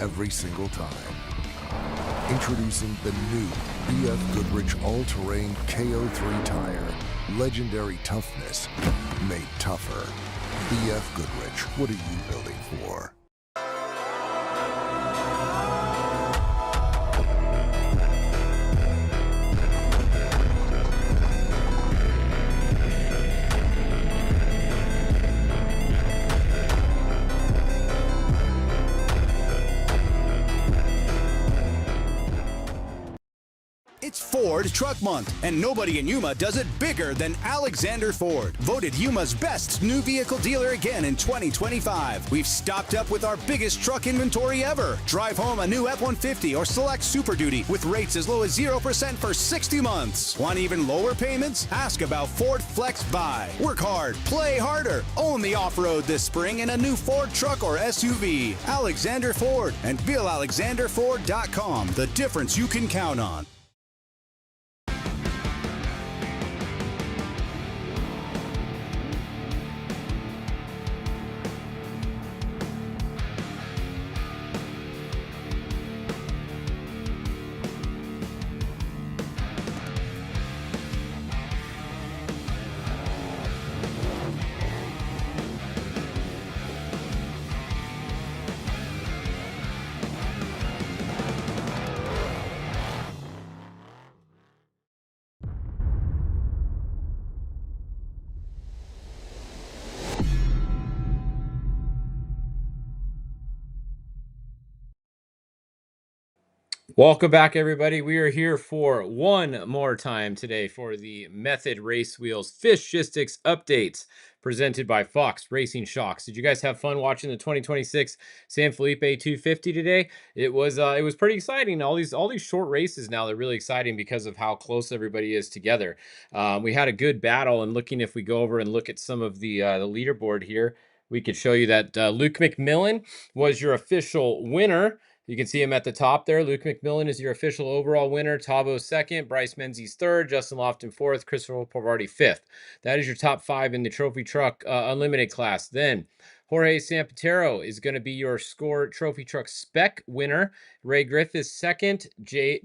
every single time. Introducing the new BF Goodrich All-Terrain KO3 tire. Legendary toughness made tougher. BF Goodrich, what are you building for? It's Ford Truck Month, and nobody in Yuma does it bigger than Alexander Ford. Voted Yuma's best new vehicle dealer again in 2025. We've stocked up with our biggest truck inventory ever. Drive home a new F-150 or select Super Duty with rates as low as 0% for 60 months. Want even lower payments? Ask about Ford Flex Buy. Work hard, play harder, own the off-road this spring in a new Ford truck or SUV. Alexander Ford and BillAlexanderFord.com. The difference you can count on. Welcome back, everybody. We are here for one more time today for the Method Race Wheels Fishgistics updates presented by Fox Racing Shocks. Did you guys have fun watching the 2026 San Felipe 250 today? It was pretty exciting. All these short races now, they're really exciting because of how close everybody is together. We had a good battle, and looking, if we go over and look at some of the leaderboard here, we could show you that Luke McMillan was your official winner. You can see him at the top there. Luke McMillan is your official overall winner. Tavo second, Bryce Menzies third, Justin Lofton fourth, Christopher Pavardi fifth. That is your top five in the Trophy Truck Unlimited class. Then Jorge Sampatero is going to be your Score Trophy Truck Spec winner. Ray Griffiths second,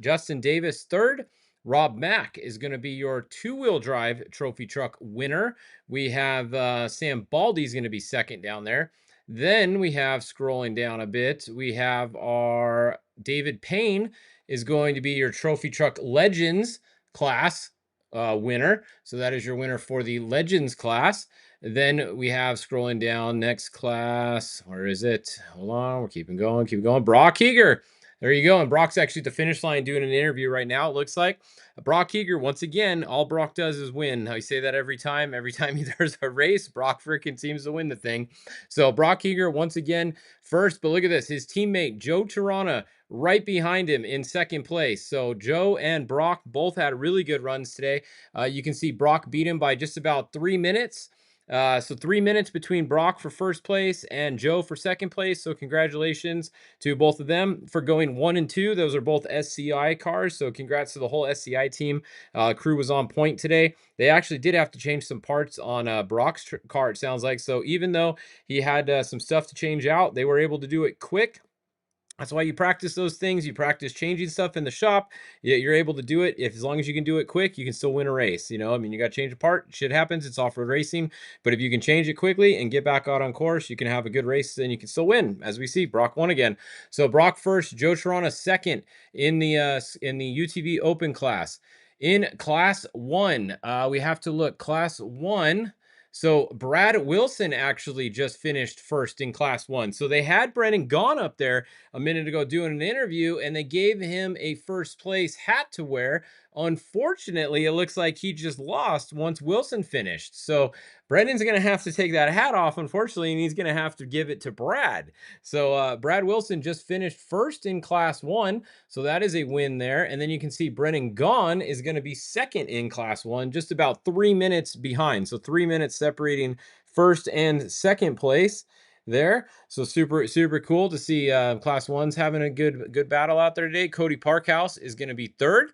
Justin Davis third. Rob Mack is going to be your two-wheel drive Trophy Truck winner. We have Sam Baldy is going to be second down there. Then we have, scrolling down a bit, we have our David Payne is going to be your Trophy Truck Legends class winner. So that is your winner for the Legends class. Then we have, scrolling down, next class, where is it? Hold on, we're keeping going, Brock Heger. There you go. And Brock's actually at the finish line doing an interview right now, it looks like. Brock Heger, once again, all Brock does is win. I say that every time. Every time there's a race, Brock freaking seems to win the thing. So Brock Heger, once again, first. But look at this. His teammate, Joe Tirana, right behind him in second place. So Joe and Brock both had really good runs today. You can see Brock beat him by just about 3 minutes. So 3 minutes between Brock for first place and Joe for second place. So congratulations to both of them for going 1 and 2. Those are both SCI cars. So congrats to the whole SCI team. Crew was on point today. They actually did have to change some parts on Brock's car, it sounds like. So even though he had some stuff to change out, they were able to do it quick. That's why you practice those things. You practice changing stuff in the shop. You're able to do it. As long as you can do it quick, you can still win a race. You know, I mean, you got to change a part. Shit happens. It's off-road racing. But if you can change it quickly and get back out on course, you can have a good race and you can still win. As we see, Brock won again. So Brock first, Joe Tirana second in the UTV Open class. In Class 1, we have to look. Class 1. So Brad Wilson actually just finished first in Class 1. So they had Brennan Gaughan up there a minute ago doing an interview, and they gave him a first place hat to wear. Unfortunately, it looks like he just lost once Wilson finished. So Brendan's going to have to take that hat off, unfortunately, and he's going to have to give it to Brad. So Brad Wilson just finished first in Class 1. So that is a win there. And then you can see Brennan Gaughan is going to be second in Class 1, just about 3 minutes behind. So 3 minutes separating first and second place there. So super cool to see Class 1's having a good battle out there today. Cody Parkhouse is going to be third.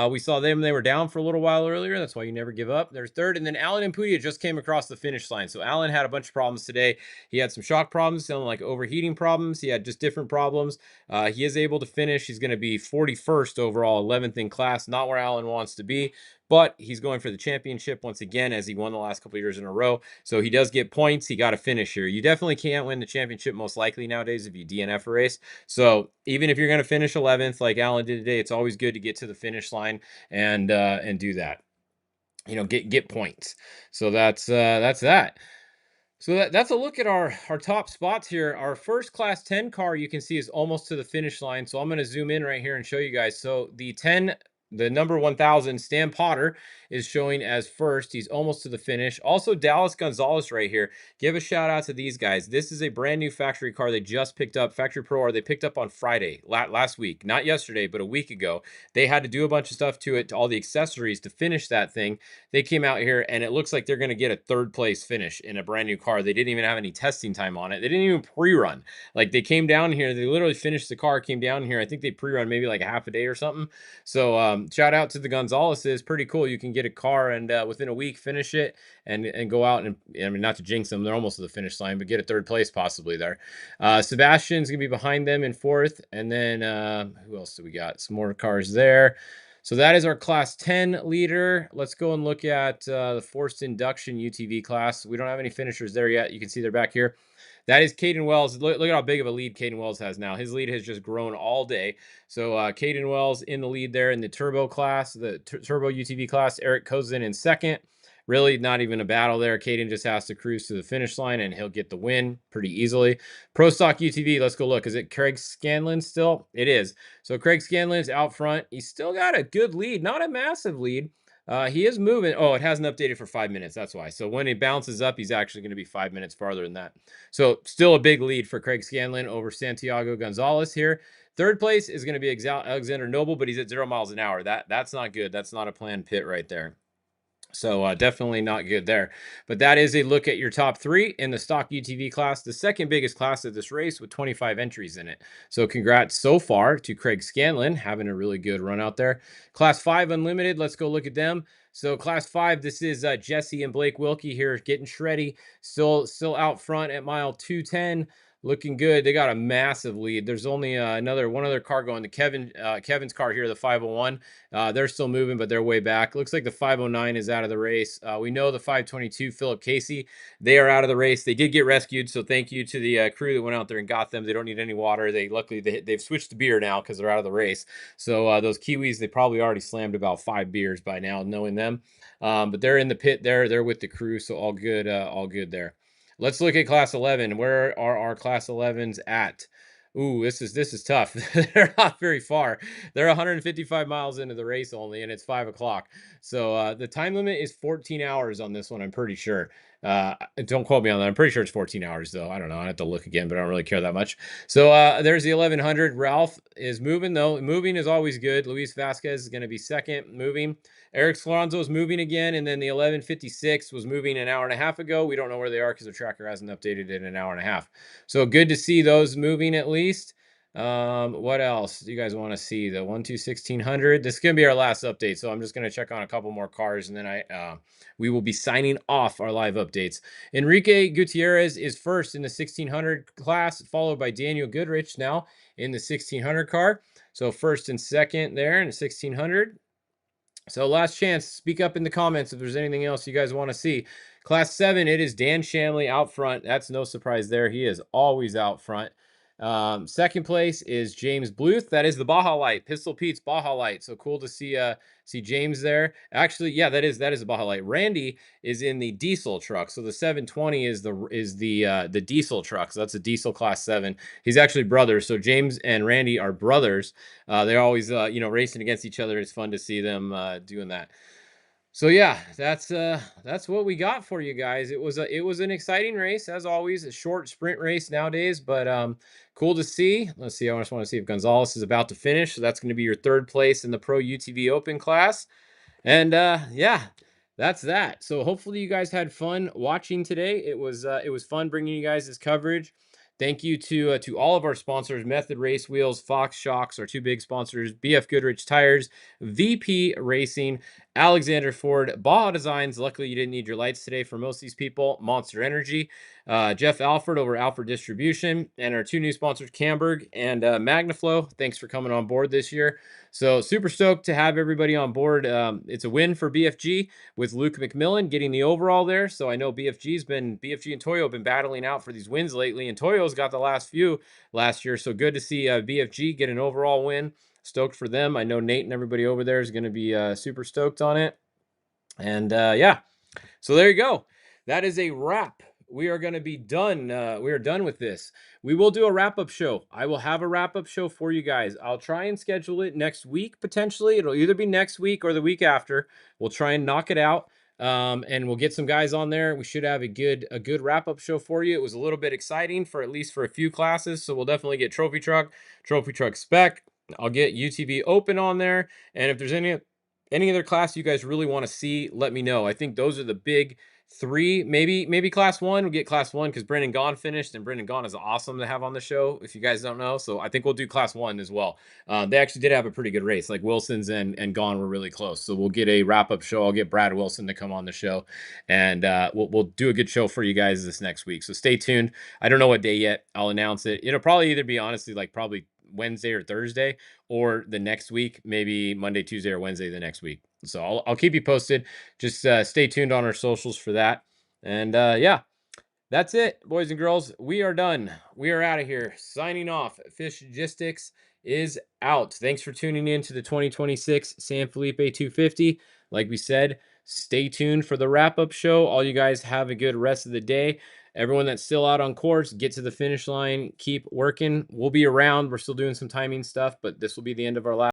We saw them; they were down for a little while earlier. That's why you never give up. They're third, and then Alan and Pudia just came across the finish line. So Alan had a bunch of problems today. He had some shock problems, sounding like overheating problems. He had just different problems. He is able to finish. He's going to be 41st overall, 11th in class. Not where Alan wants to be, but he's going for the championship once again, as he won the last couple of years in a row. So he does get points. He got to finish here. You definitely can't win the championship most likely nowadays if you DNF a race. So even if you're going to finish 11th like Alan did today, it's always good to get to the finish line and do that. You know, get points. So that's that. So that's a look at our top spots here. Our first class 10 car, you can see, is almost to the finish line. So I'm going to zoom in right here and show you guys. So the number 1000, Stan Potter, is showing as first. He's almost to the finish. Also, Dallas Gonzalez right here. Give a shout out to these guys. This is a brand new factory car they just picked up, Factory Pro R. They picked up on Friday, last week. Not yesterday, but a week ago. They had to do a bunch of stuff to it, to all the accessories to finish that thing. They came out here, and it looks like they're going to get a third place finish in a brand new car. They didn't even have any testing time on it. They didn't even pre-run. Like, they came down here, they literally finished the car, came down here. I think they pre-run maybe like a half a day or something. So shout out to the Gonzaleses. Pretty cool. You can get a car and within a week finish it and go out and, I mean, not to jinx them, they're almost to the finish line, but get a third place possibly there. Sebastian's gonna be behind them in fourth, and then who else do we got? Some more cars there. So that is our class 10 leader. Let's go and look at the forced induction UTV class. We don't have any finishers there yet. You can see they're back here. That is Caden Wells. Look at how big of a lead Caden Wells has now. His lead has just grown all day. So Caden Wells in the lead there in the turbo class, the turbo UTV class. Eric Kozin in second. Really not even a battle there. Caden just has to cruise to the finish line, and he'll get the win pretty easily. Pro Stock UTV, let's go look. Is it Craig Scanlon still? It is. So Craig Scanlon's out front. He's still got a good lead, not a massive lead. He is moving. Oh, it hasn't updated for 5 minutes. That's why. So when he bounces up, he's actually going to be 5 minutes farther than that. So still a big lead for Craig Scanlon over Santiago Gonzalez here. Third place is going to be Alexander Noble, but he's at 0 miles an hour. That's not good. That's not a planned pit right there. So definitely not good there. But that is a look at your top three in the stock UTV class, the second biggest class of this race with 25 entries in it. So congrats so far to Craig Scanlon, having a really good run out there. Class 5 Unlimited, let's go look at them. So class 5, this is Jesse and Blake Wilkie here getting shreddy. Still out front at mile 210. Looking good. They got a massive lead. There's only one other car going. Kevin's car here, the 501. They're still moving, but they're way back. Looks like the 509 is out of the race. We know the 522, Philip Casey, they are out of the race. They did get rescued, so thank you to the crew that went out there and got them. They don't need any water. Luckily they've switched to beer now because they're out of the race. So those Kiwis, they probably already slammed about 5 beers by now, knowing them. But they're in the pit there. They're with the crew, so all good there. Let's look at class 11. Where are our class 11s at? Ooh, this is tough. They're not very far. They're 155 miles into the race only, and it's 5 o'clock. So the time limit is 14 hours on this one, I'm pretty sure. Don't quote me on that. I'm pretty sure it's 14 hours, though. I don't know. I have to look again, but I don't really care that much. So there's the 1100. Ralph is moving, though. Moving is always good. Luis Vasquez is going to be second, moving. Eric Sloranzo is moving again, and then the 1156 was moving an hour and a half ago. We don't know where they are because the tracker hasn't updated in an hour and a half. So good to see those moving at least. What else do you guys want to see? The 1600. This is going to be our last update, so I'm just going to check on a couple more cars, and then we will be signing off our live updates. Enrique Gutierrez is first in the 1600 class, followed by Daniel Goodrich now in the 1600 car. So first and second there in the 1600. So last chance, speak up in the comments if there's anything else you guys want to see. Class 7, it is Dan Shamley out front. That's no surprise there. He is always out front. Second place is James Bluth. That is the Baja Light, Pistol Pete's Baja Light. So cool to see James there. Actually, yeah, that is the Baja Light. Randy is in the diesel truck. So the 720 is the diesel truck. So that's a diesel class 7. He's actually brothers. So James and Randy are brothers. They're always racing against each other. It's fun to see them doing that. So yeah, that's what we got for you guys. It was an exciting race, as always, a short sprint race nowadays, but cool to see. Let's see. I just want to see if Gonzalez is about to finish. So that's going to be your third place in the Pro UTV Open class. And yeah, that's that. So hopefully you guys had fun watching today. It was fun bringing you guys this coverage. Thank you to all of our sponsors: Method Race Wheels, Fox Shocks, our two big sponsors, BF Goodrich Tires, VP Racing, Alexander Ford, Baja Designs. Luckily, you didn't need your lights today for most of these people. Monster Energy, Jeff Alford over Alford Distribution, and our two new sponsors, Camberg and Magnaflow. Thanks for coming on board this year. So super stoked to have everybody on board. It's a win for BFG with Luke McMillan getting the overall there. So I know BFG and Toyo have been battling out for these wins lately, and Toyo's got the last few last year. So good to see BFG get an overall win. Stoked for them. I know Nate and everybody over there is going to be super stoked on it. And yeah, so there you go. That is a wrap. We are going to be done. We are done with this. We will do a wrap-up show. I will have a wrap-up show for you guys. I'll try and schedule it next week, potentially. It'll either be next week or the week after. We'll try and knock it out, and we'll get some guys on there. We should have a good wrap-up show for you. It was a little bit exciting for at least for a few classes, so we'll definitely get Trophy Truck Spec. I'll get UTV Open on there, and if there's any other class you guys really want to see, let me know. I think those are the big three. Maybe class one. We'll get class one because Brendan Gaughan finished, and Brendan Gaughan is awesome to have on the show if you guys don't know. So I think we'll do class one as well. They actually did have a pretty good race. Like Wilson's and Gaughan were really close. So we'll get a wrap-up show. I'll get Brad Wilson to come on the show, and we'll do a good show for you guys this next week. So stay tuned. I don't know what day yet. I'll announce it. It'll probably either be, honestly, like probably Wednesday or Thursday, or the next week, maybe Monday, Tuesday, or Wednesday the next week. So I'll keep you posted. Just stay tuned on our socials for that. And yeah, that's it, boys and girls. We are done. We are out of here. Signing off. Fishgistics is out. Thanks for tuning in to the 2026 San Felipe 250. Like we said, stay tuned for the wrap-up show. All you guys have a good rest of the day. Everyone that's still out on course, get to the finish line. Keep working. We'll be around. We're still doing some timing stuff, but this will be the end of our last